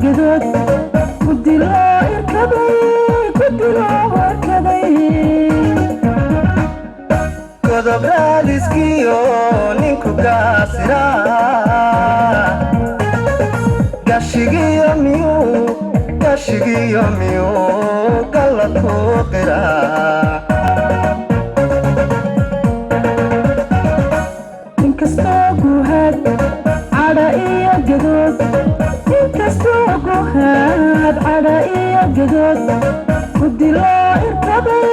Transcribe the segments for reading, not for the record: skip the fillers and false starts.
قدود ودي لا اركضي ودي لا اركضي قدو براليسكيو نينكو قاسرا قاشيقيو ميو قلتو قرا عرائي قدود ودي لا اركضي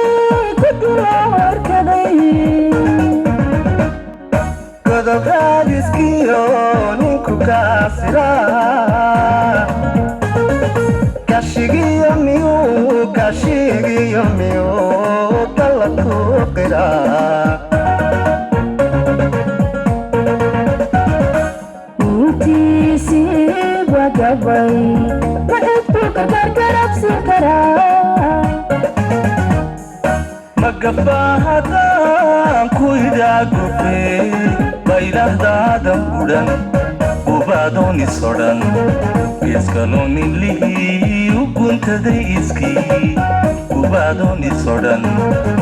قدو براليسكيو نينكو قاسرا قاشيقيو ميو قلتو قرا وقبي وعدتك كركرب سكرا مقباها كويدا قفي بيله دادم قدن وبادوني صدن يسكالوني اللي وكنت دي اسكي وبادوني صدن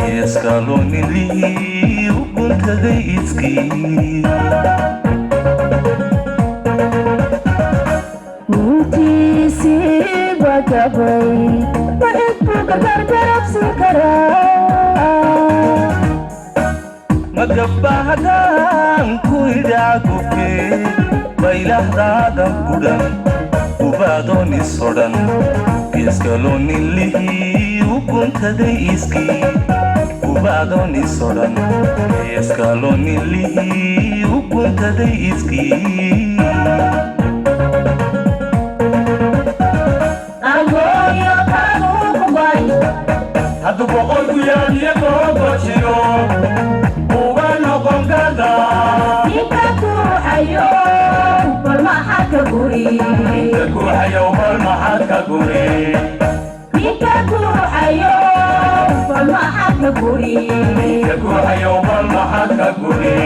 يسكالوني اللي وكنت دي اسكي وقبي وعدتك كركرب سكرا مقباها كويدا قفي بيله دادم قدن وبادوني صدن يسكالوني اللي وكنت دي اسكي وبادوني صدن يسكالوني اللي وكنت دي اسكي hadu boqol ku yaad iyo goobo jiro uga noqon kada ninka ku hayo bal maxad ka guri ninka ku hayo bal maxad ka guri ninka ku hayo bal maxad ka guri ninka ku hayo bal maxad ka guri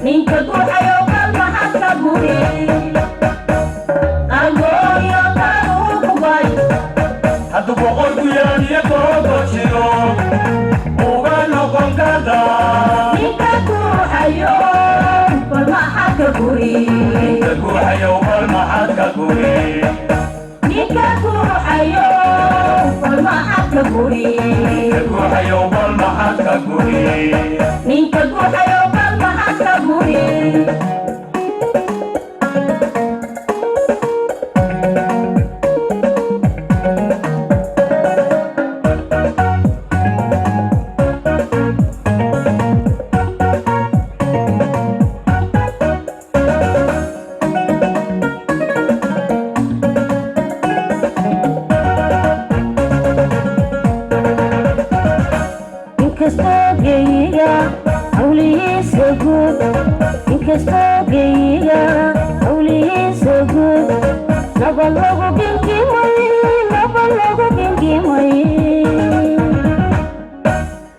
ninka ku hayo bal maxad ka guri agoyo kanu kubay hadu boqol ku yaad iyo goobo jiro uga noqon kada ninka ku hayo bal maxad ka guri ninka ku hayo bal maxad ka guri ninka ku hayo bal maxad ka guri ninka ku hayo bal maxad ka guri ninka ku hayo bal maxad ka guri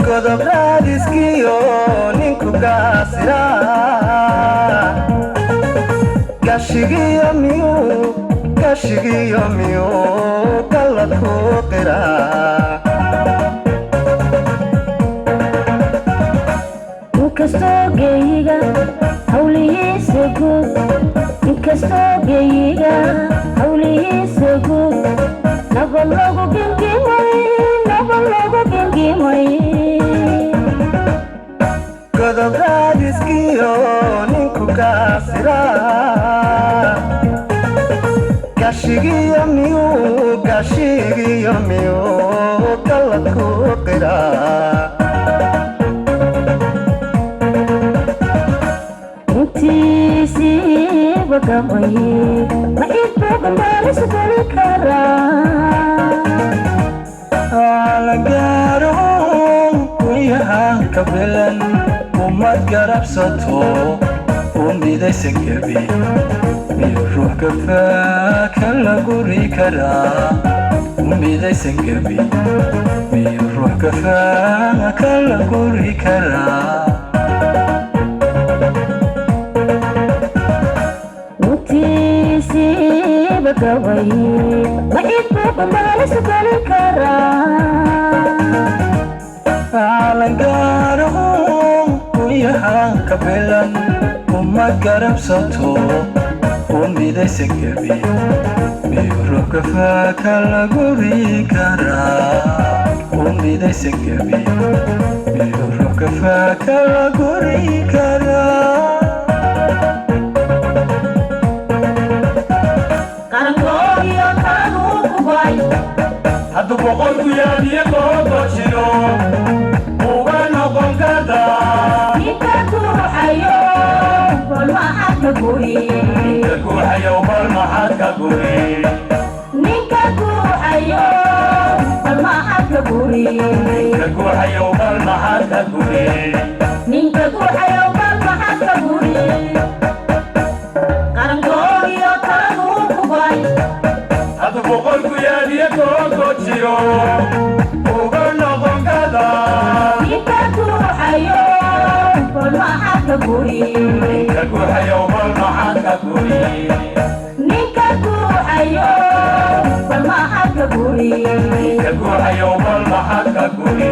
قدو براليسكيو نينكو قاسرا قاشيقيو ميو قلتو قرا inkastoogeyiga hawlihiisa guud naba lagu gingimay godob raadiskiyo ninku kaasira gashigiyo miyuu galadku qira وقوي ما يبقى مارس بالكرا على قارون وياها قبلا وما تقرب صوته ومدي سكبي يروح كفاك لقوري كرا ومدي سكبي يروح كفاك لقوري كرا gabagabay wixii buuqa maala sugali karaa caalangaaro kuyahan ka filan uma garabsato umidaysa gabi miyurubka faaka lagu rii karaa umidaysa gabi miyurubka faaka lagu rii karaa hadduu boqolku yaadiyo googo jiro uga noqon kartaa ninka guuxayo bal maxaad ka guri ninka guuxayo bal maxaad ka guri ninka guuxayo bal maxaad ka guri ninka guuxayo bal maxaad ka guri ninka guuxayo bal maxaad ka guri qarankoodiyo taladuu ku bay hadduu boqolku yaadiyo googo jiro uga noqon kartaa ninka guuxayo bal maxaad ka guri ninka guuxayo bal maxaad ka guri ninka guuxayo bal maxaad ka guri ninka guuxayo bal maxaad ka guri